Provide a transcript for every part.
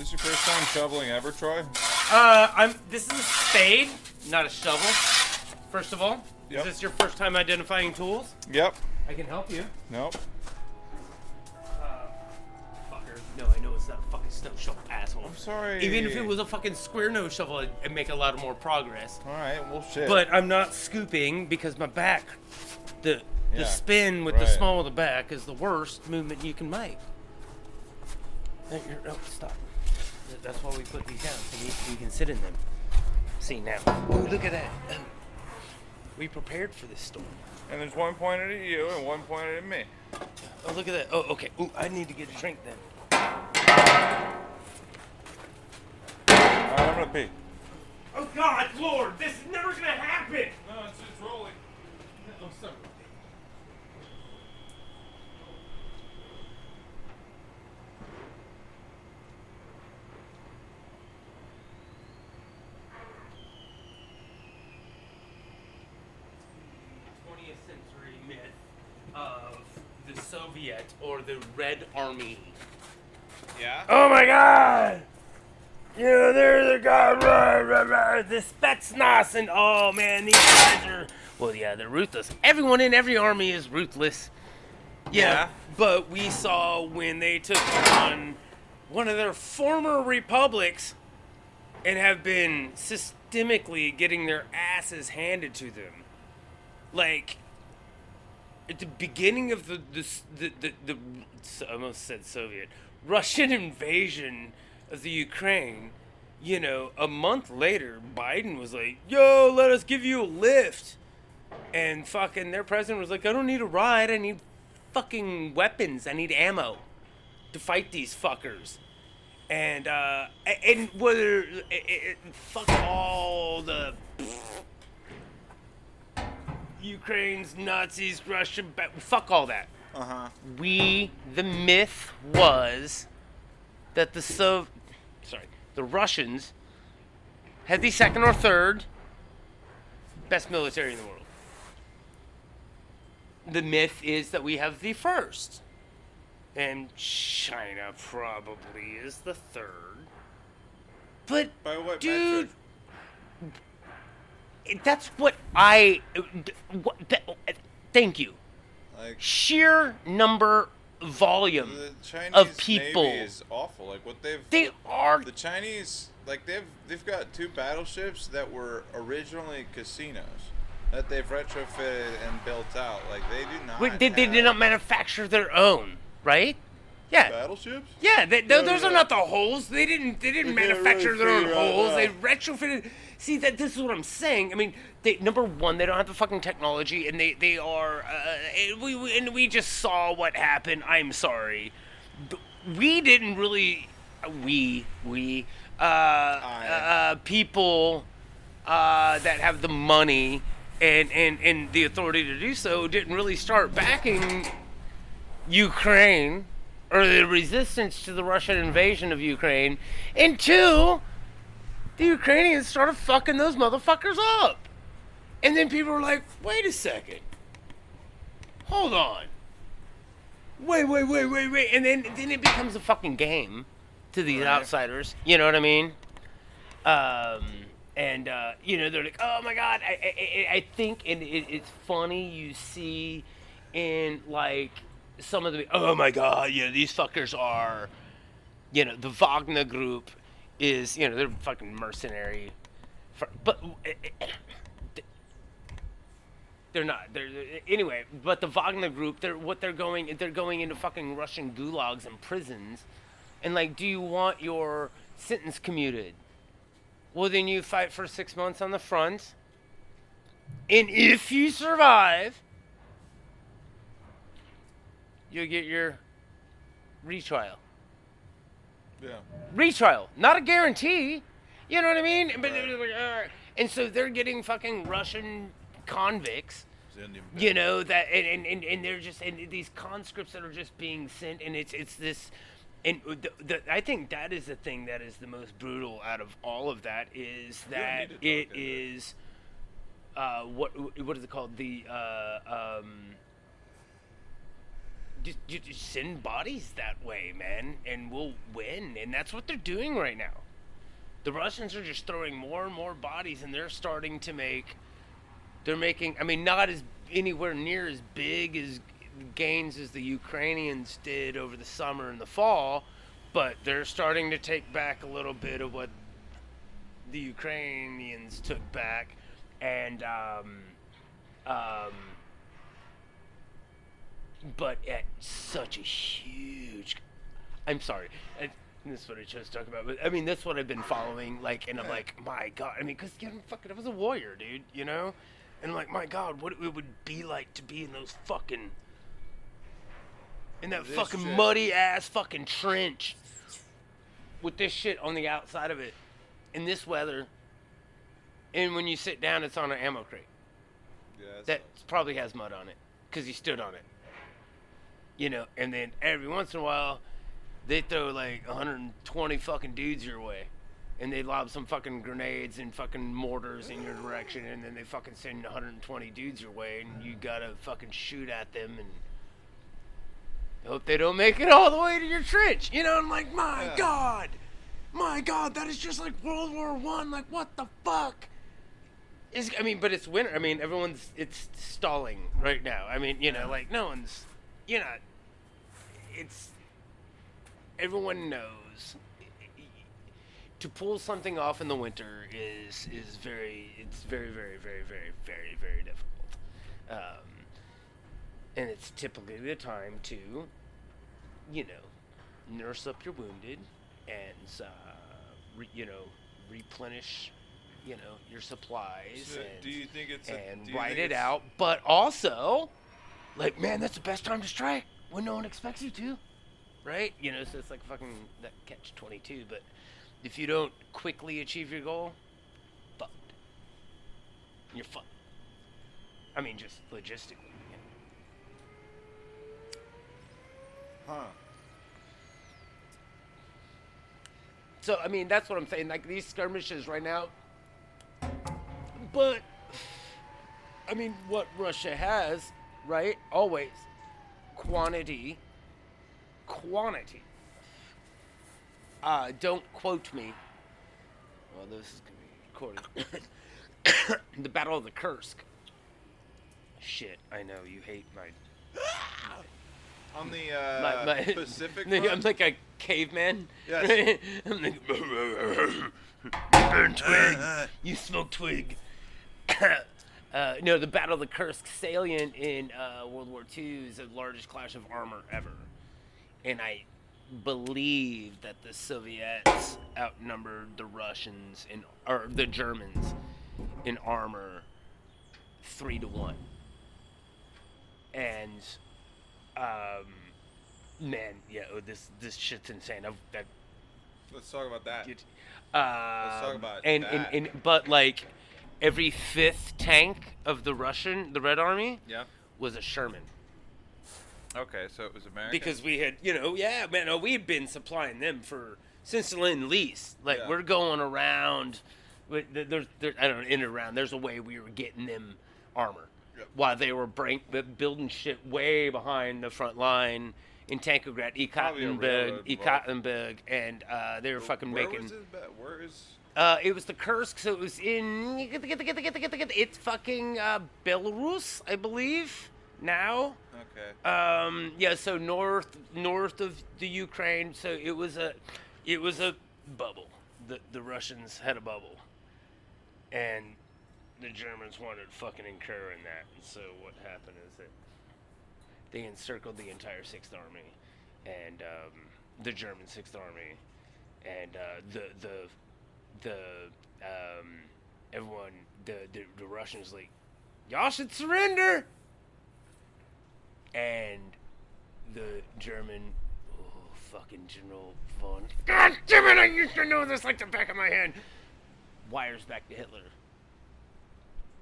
This your first time shoveling ever, Troy? This is a spade, not a shovel. First of all, Yep. is this your first time identifying tools? Yep. I can help you. Nope. Fucker. No, I know it's not a fucking snow shovel, asshole. I'm sorry. Even if it was a fucking square nose shovel, I'd make a lot more progress. Alright, well shit. But I'm not scooping because my back, the spin with the right. small of the back is the worst movement you can make. Oh, stop. That's why we put these down, so we can sit in them. See now. Ooh, look at that. We prepared for this storm. And there's one pointed at you and one pointed at me. Oh, look at that. Oh, okay. Ooh, I need to get a drink then. Alright, I'm gonna pee. Oh, God, Lord, this is never gonna happen. No, it's rolling. Oh, sorry. Century myth of the Soviet or the Red Army. Yeah? Oh my God! You know, they're the guy, the Spetsnaz, and oh man, these guys are, well, yeah, they're ruthless. Everyone in every army is ruthless. Yeah. But we saw when they took on one of their former republics and have been systemically getting their asses handed to them. Like, at the beginning of the I almost said Soviet, Russian invasion of the Ukraine, you know, a month later, Biden was like, yo, let us give you a lift. And fucking their president was like, I don't need a ride, I need fucking weapons, I need ammo to fight these fuckers. And whether, fuck all the Ukraine's Nazis, Russian, fuck all that. Uh-huh. The myth was that the Russians had the second or third best military in the world. The myth is that we have the first. And China probably is the third. But, By what dude, metric? that's what thank you. Like, Sheer number, volume the Chinese of people. Navy is awful. Like what They are. the Chinese, like they've got 2 battleships that were originally casinos that they've retrofitted and built out. Like they do not. They did not manufacture their own, right? Yeah. Battleships? Yeah, those are not the holes. They didn't manufacture really their own figure out holes. that. They retrofitted. See, this is what I'm saying. I mean, number one, they don't have the fucking technology, and they are. We just saw what happened. I'm sorry, we didn't really. People that have the money and the authority to do so didn't really start backing Ukraine or the resistance to the Russian invasion of Ukraine until the Ukrainians started fucking those motherfuckers up. And then people were like, wait a second. Hold on. Wait. And then it becomes a fucking game to these outsiders. You know what I mean? You know, they're like, oh my God. I think, and it's funny, you see in like some of the, oh my God, you know, these fuckers are, you know, the Wagner group is, you know, they're fucking mercenary. But they're not. Anyway, but the Wagner group, they're going into fucking Russian gulags and prisons. And like, do you want your sentence commuted? Well, then you fight for 6 months on the front. And if you survive, you'll get your retrial. Yeah. Retrial, not a guarantee. You know what I mean? But and so they're getting fucking Russian convicts. You know that, and they're just and these conscripts that are just being sent, and it's this. And I think that is the thing that is the most brutal out of all of that is that it is what is it called, just send bodies that way, man, and we'll win. And that's what they're doing right now. The Russians are just throwing more and more bodies, and they're starting to make. They're making. I mean, not as anywhere near as big as gains as the Ukrainians did over the summer and the fall, but they're starting to take back a little bit of what the Ukrainians took back, and but at such a huge. I'm sorry. This is what I chose to talk about, but I mean, that's what I've been following. Like, and I'm like, my God. I mean, because I was a warrior, dude. You know, and I'm like, my God, what it would be like to be in those fucking. In that This fucking shit. muddy ass fucking trench with this shit on the outside of it in this weather, and when you sit down it's on an ammo crate that probably has mud on it because you stood on it, you know. And then every once in a while they throw like 120 fucking dudes your way, and they lob some fucking grenades and fucking mortars in your direction, and then they fucking send 120 dudes your way, and you gotta fucking shoot at them and hope they don't make it all the way to your trench. You know, I'm like, my God, that is just like World War I. Like, what the fuck? I mean, but it's winter. I mean, it's stalling right now. I mean, you know, like, no one's, you know, everyone knows. To pull something off in the winter is very, very, very, very, very, very, very difficult. And it's typically the time to, you know, nurse up your wounded and, replenish, you know, your supplies. So and, do you think it's write it out? But also, like, man, that's the best time to strike when no one expects you to, right? You know, so it's like fucking that catch-22. But if you don't quickly achieve your goal, fucked. You're fucked. I mean, just logistically. Huh. So, I mean, that's what I'm saying. Like, these skirmishes right now. But, I mean, what Russia has, right? Always. Quantity. Don't quote me. Well, this is going to be recorded. The Battle of the Kursk. Shit, I know, you hate my... On the Pacific front? I'm like a caveman. Yes. I'm like, burn twig. You smoke twig. No, the Battle of the Kursk salient in World War II is the largest clash of armor ever. And I believe that the Soviets outnumbered the Russians or the Germans in armor 3-1. And man, yeah, this shit's insane. Let's talk about that. Let's talk about that. But like every fifth tank of the Red Army was a Sherman. Okay, so it was American. Because we had, we had been supplying them since the Lend-Lease. Like we're going around. There's a way we were getting them armor. While they were building shit way behind the front line in Tankograd, Ekaterinburg, and they were fucking making. Where is? It was the Kursk, so it was in. It's fucking Belarus, I believe. Now. Okay. So north of the Ukraine. So it was a bubble. The Russians had a bubble, and the Germans wanted to fucking incur in that. And so what happened is that they encircled the entire Sixth Army, and the German Sixth Army, and the Russians like, y'all should surrender. And the German, fucking General von, God damn it, I used to know this like the back of my hand, wires back to Hitler.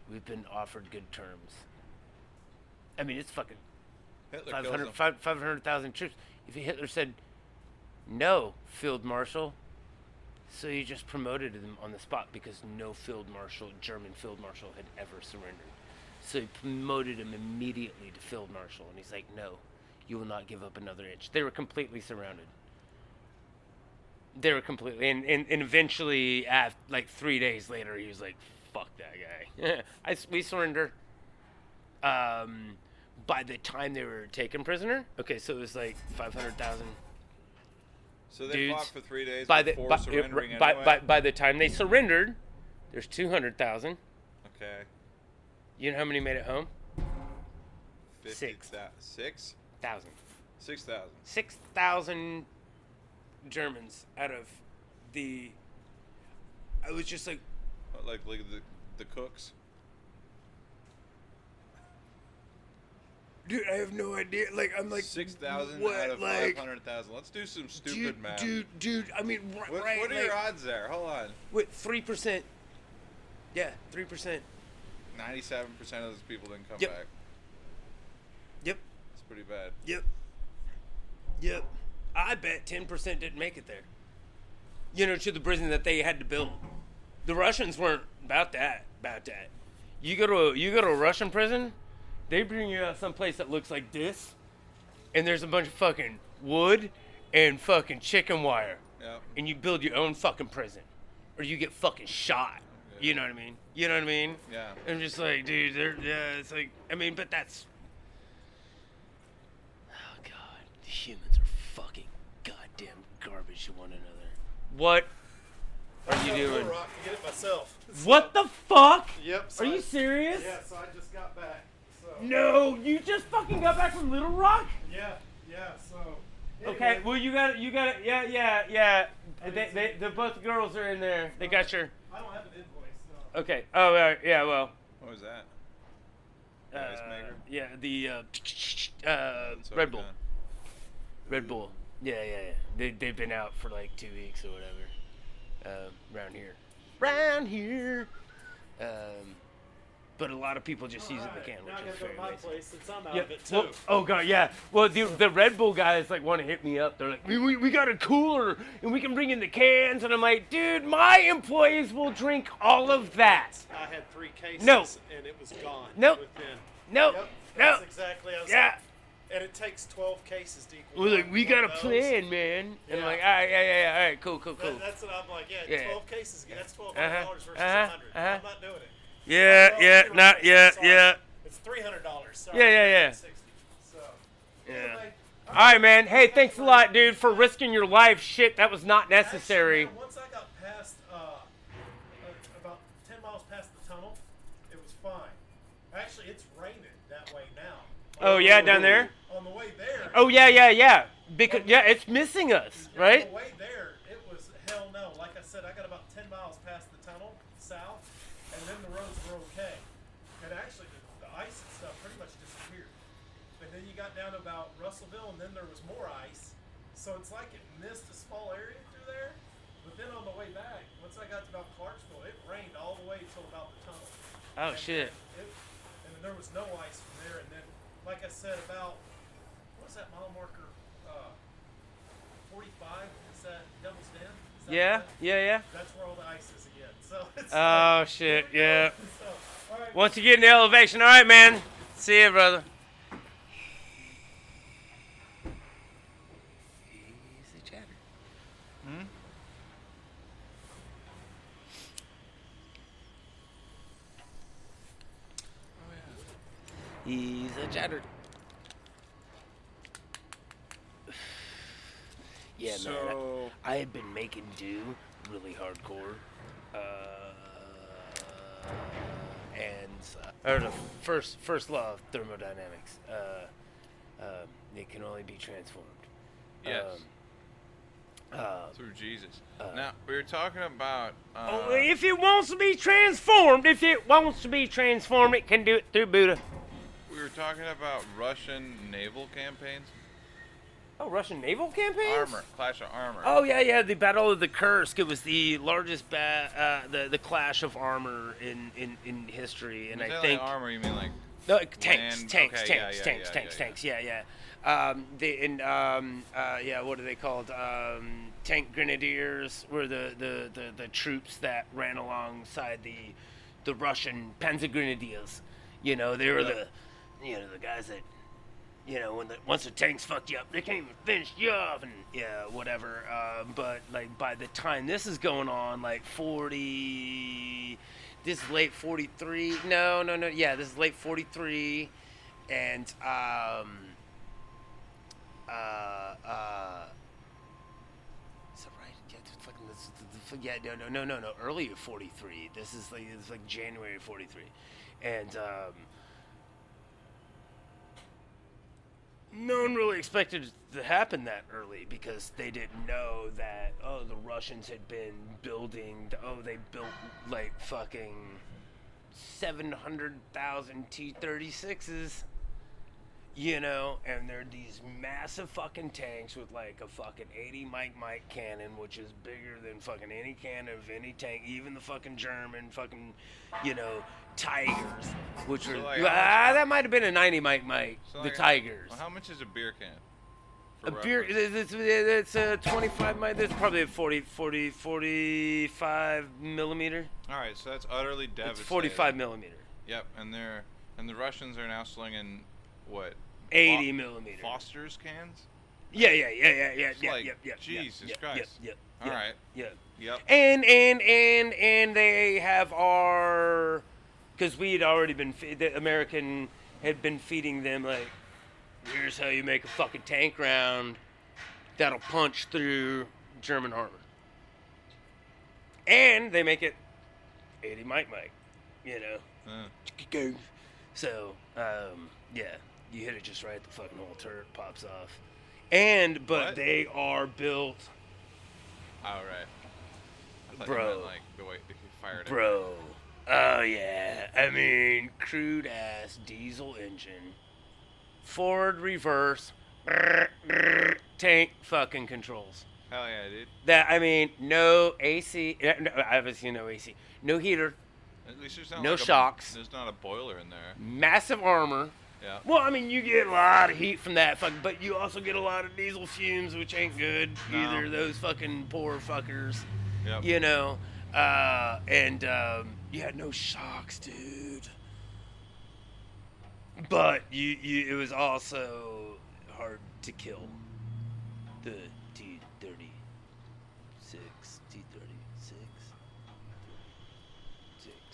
We've been offered good terms. I mean, it's fucking 500,000 troops. If Hitler said, no, Field Marshal, so you just promoted him on the spot because no German Field Marshal had ever surrendered. So he promoted him immediately to Field Marshal, and he's like, no, You will not give up another inch. They were completely surrounded. They were completely, and eventually, like 3 days later, he was like, "Fuck that guy." We surrendered. By the time they were taken prisoner, okay, so it was like 500,000. So they dudes. fought for 3 days By before surrendering by the time they surrendered, there's 200,000. Okay. You know how many made it home? 6,000. 6,000. 6,000 Germans out of the. I was just like the cooks. Dude, I have no idea. Like, I'm like 6,000 what, out of like, 500,000. Let's do some stupid math. Dude. I mean, What right? are your odds there? Hold on. With 3%. Yeah, 3%. 97% of those people didn't come Yep. back. Yep. It's pretty bad. Yep. I bet 10% didn't make it there. You know, to the prison that they had to build. The Russians weren't about that. You go to a Russian prison, they bring you out someplace that looks like this, and there's a bunch of fucking wood and fucking chicken wire. Yep. And you build your own fucking prison, or you get fucking shot. Yeah. You know what I mean? Yeah. I'm just like, dude, it's like, I mean, but that's. Oh God, the humans are fucking goddamn garbage to one another. What are you doing? Rock to get it myself. What the fuck? Yep. Are you serious? Yeah, so I just got back. So. No, you just fucking got back from Little Rock? Yeah, so. Anyway. Okay, well you got it, yeah. They both girls are in there. They got your. I don't have an invoice, so. Okay. Oh, yeah. Well. What was that? Ice maker? Yeah, the So Red Bull. done. Red Bull. Yeah. They've been out for like 2 weeks or whatever. Round here. But a lot of people just use it in the can, Now I which gotta is go very to my amazing. place since I'm out Yeah. of it too. Well, oh god, yeah. Well, the Red Bull guys like want to hit me up. They're like, we got a cooler and we can bring in the cans, and I'm like, dude, my employees will drink all of that. I had 3 cases No. and it was gone. Nope. Within. No, Yep, no. that's exactly. I was Yeah. like, and it takes 12 cases to equal. We're like, we got a those. plan, man. And I'm Yeah. like, all right, yeah, all right, cool. That's what I'm like. Yeah, Yeah. 12 cases. That's $1,200 versus uh-huh, 100. uh-huh. I'm not doing it. Yeah, not yet, Sorry. yeah. It's $300. Sorry. Yeah. 60. So. Yeah. Anyway, All right, man. Hey, thanks a lot, dude, for risking your life. Shit, that was not necessary. Actually, once I got past, about 10 miles past the tunnel, it was fine. Actually, it's raining that way now. Oh, yeah, down there? On the way there. Oh, yeah. Because, yeah, it's missing us, On right? the way there, it was hell no. Like I said, I got about 10 miles past the tunnel, south, and then the roads were okay. And actually, the ice and stuff pretty much disappeared. And then you got down to about Russellville, and then there was more ice. So it's like it missed a small area through there. But then on the way back, once I got to about Clarksville, it rained all the way until about the tunnel. Oh, And shit. and there was no ice from there. And then, like I said, about, what was that mile marker? 45? Is that Devil's Den? Is that Yeah. That's where all the ice is again. So it's Oh, shit, yeah. So, all right. Once you get in the elevation, all right, man. See ya, brother. Easy chatter. He's a chatter. Yeah, man. So I had been making do really hardcore. Or the first law of thermodynamics. It can only be transformed. yes, through Jesus. Now we were talking about. If it wants to be transformed, it can do it through Buddha. We were talking about Russian naval campaigns. Oh, Russian naval campaigns? Clash of armor. Oh yeah, the Battle of the Kursk. It was the largest the clash of armor in history, and When you I say, think like armor, you mean like tanks. What are they called? Tank grenadiers were the troops that ran alongside the Russian panzer grenadiers. You know, they were the guys that You know, once the tanks fucked you up, they can't even finish you off, and yeah, whatever. But like by the time this is going on, like 40, this is late 43. No, yeah, this is late 43, and is that right? Yeah, fucking no, early 43. This is like January 43, and no one really expected it to happen that early because they didn't know that, the Russians had been building, they built like fucking 700,000 T-36s, you know, and they're these massive fucking tanks with like a fucking 80 Mike cannon, which is bigger than fucking any cannon of any tank, even the fucking German fucking, you know, Tigers, which So, were like, that might have been a 90 Mike, So, the like, Tigers. Well, how much is a beer can? A For beer, reference? it's a 25 Mike. That's probably a 45 millimeter. All right, so that's utterly devastating. It's 45 millimeter. Yep, and the Russians are now slinging what? 80 millimeter. Foster's cans. Yeah. It's Yeah. like, Jesus Christ. Yep. All right. Yeah. Yep. And they have our, because we had already been, the American had been feeding them like, here's how you make a fucking tank round that'll punch through German armor. And they make it 80 Mike, you know. So, yeah, you hit it just right, the fucking whole turret pops off. But What? they are built, All right. I thought Bro. you meant like the way that you fired it. bro. Oh yeah, I mean, crude ass diesel engine, forward, reverse, tank fucking controls. Hell yeah, dude. That, I mean, no AC, obviously no AC, no heater, At least there's not No like shocks. There's not a boiler in there. massive armor. Yeah. Well, I mean, you get a lot of heat from that fucking, but you also get a lot of diesel fumes, which ain't good No. either. Those fucking poor fuckers, Yep. you know. Yeah, no shocks, dude. But it was also hard to kill the T-36.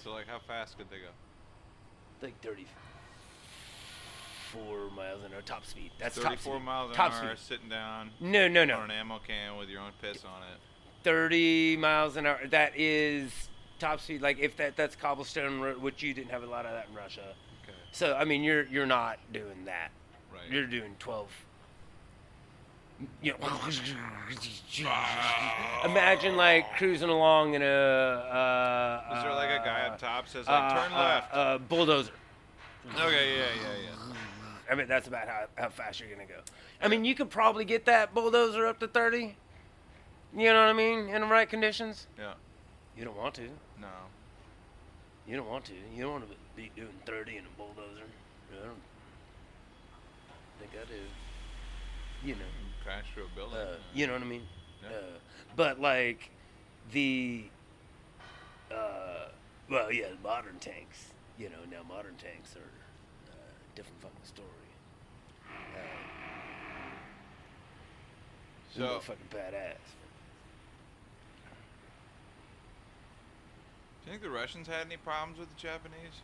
So like, how fast could they go? Like 34 miles an hour, top speed. That's top 34 speed. miles an Top hour, speed. sitting down No. on an ammo can with your own piss on it. 30 miles an hour. That is top speed. Like if that's cobblestone road, which you didn't have a lot of that in Russia. Okay. So I mean, you're not doing that. Right. You're doing 12. You know, imagine like cruising along in a. Is there like a guy up top says like turn left? Bulldozer. Okay. Yeah. I mean, that's about how fast you're gonna go. I mean, you could probably get that bulldozer up to 30. You know what I mean? In the right conditions. Yeah. You don't want to. No. You don't want to. You don't want to be doing 30 in a bulldozer. I don't think I do. You know. Crash through a building. You know what I mean? Yeah. But like the, well, yeah, modern tanks. You know, now modern tanks are a different fucking story. So, fucking badass. do you think the Russians had any problems with the Japanese?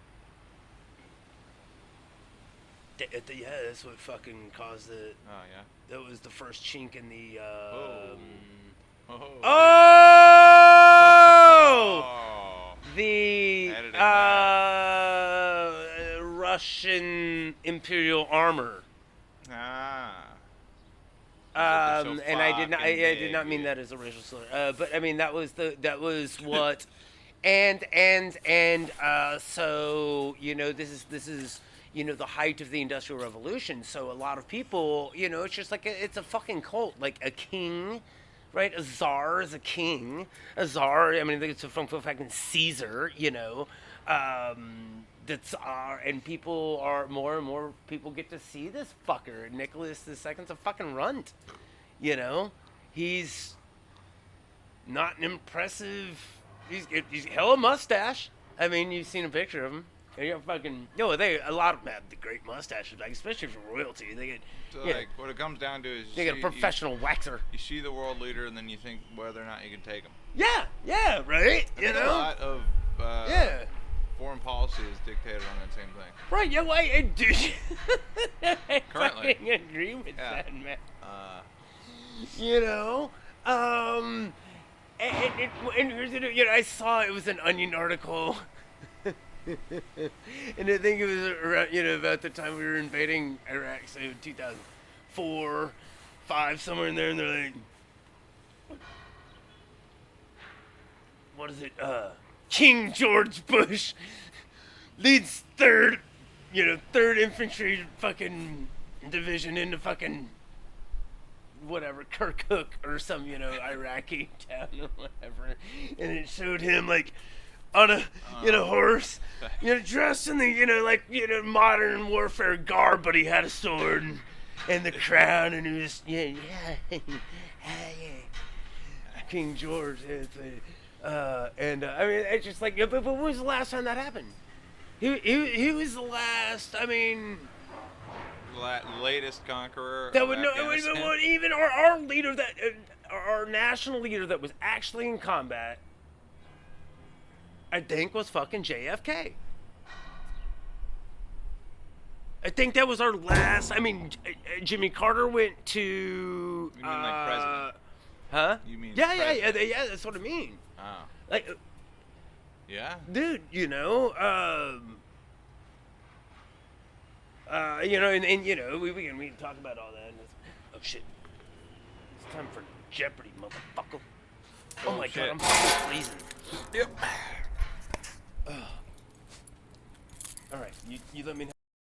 Yeah, that's what fucking caused it. Oh yeah. That was the first chink in the. Oh. Oh! Oh. The Editing Russian Imperial armor. Ah. And so I did not. I fucking did not big, mean dude. that as a racial slur. But I mean that was what. So you know this is you know the height of the Industrial Revolution. So a lot of people, you know, it's just like it's a fucking cult, like a king. Right, a czar is a king. A czar, I mean, it's from fucking Caesar, you know. The czar, and people are more and more people get to see this fucker. Nicholas II's a fucking runt, you know. He's not an impressive. He's hella mustache. I mean, you've seen a picture of him. They got fucking a lot of them have the great mustaches, like especially for royalty. They get So like what it comes down to is they get a professional waxer. You see the world leader, and then you think whether or not you can take him. Yeah, right. I think a lot of foreign policy is dictated on that same thing. Right, yeah, well, dude, I Currently. fucking agree with that, man. And I saw it was an Onion article, and I think it was around, about the time we were invading Iraq, so 2004, 5, somewhere in there, and they're like, what is it? King George Bush leads third infantry fucking division into fucking whatever, Kirkuk or some, Iraqi town or whatever. And it showed him like on a, horse, dressed in the, modern warfare garb, but he had a sword and the crown, and he was, King George. I mean, it's just like, but when was the last time that happened? He was the last. I mean, latest conqueror. That of would Afghanistan. even our leader that our national leader that was actually in combat, I think, was fucking JFK. I think that was our last. I mean, Jimmy Carter went to. You mean like president? Huh? You mean? Yeah. president. Yeah. That's what I mean. Oh. Like, Yeah. dude, and we can talk about all that. Oh shit! It's time for Jeopardy, motherfucker. Oh my shit. god, I'm fucking freezing. Yep. All right, you let me know.